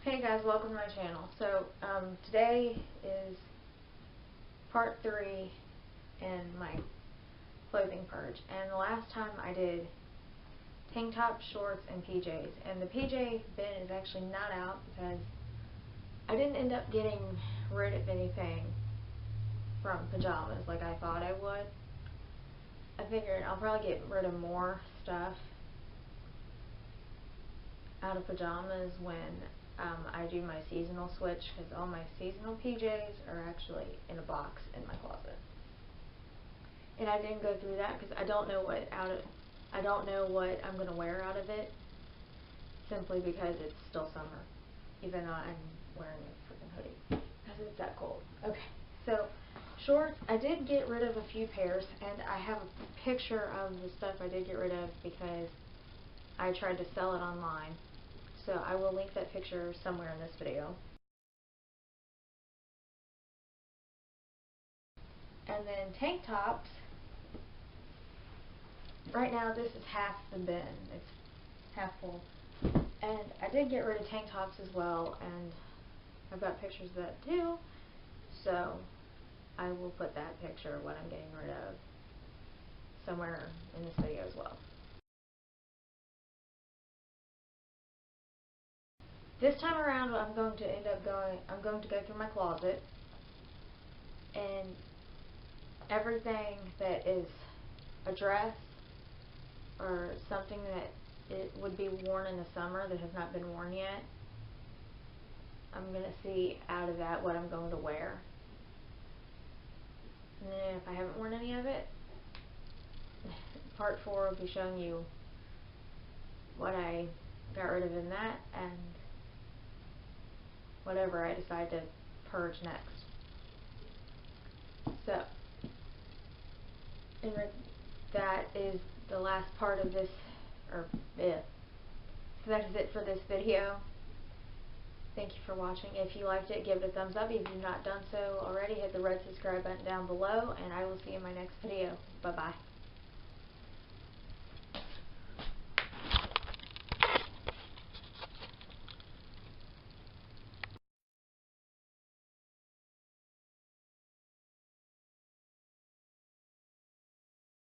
Hey guys, welcome to my channel. So today is part 3 in my clothing purge, and the last time I did tank tops, shorts, and PJs, and the PJ bin is actually not out because I didn't end up getting rid of anything from pajamas like I thought I would. I figured I'll probably get rid of more stuff out of pajamas when I do my seasonal switch, because all my seasonal PJs are actually in a box in my closet. And I didn't go through that because I don't know what I'm gonna wear out of it, simply because it's still summer, even though I'm wearing a freaking hoodie because it's that cold. Okay, so shorts, I did get rid of a few pairs, and I have a picture of the stuff I did get rid of because I tried to sell it online. So I will link that picture somewhere in this video. And then tank tops, right now this is half the bin, it's half full. And I did get rid of tank tops as well, and I've got pictures of that too, so I will put that picture of what I'm getting rid of somewhere in this video as well. This time around, I'm going to go through my closet, and everything that is a dress or something that it would be worn in the summer that has not been worn yet, I'm going to see out of that what I'm going to wear. And then if I haven't worn any of it, part 4 will be showing you what I got rid of in that and whatever I decide to purge next. So, that is the last part of this, so that is it for this video. Thank you for watching. If you liked it, give it a thumbs up. If you've not done so already, hit the red subscribe button down below, and I will see you in my next video. Bye bye.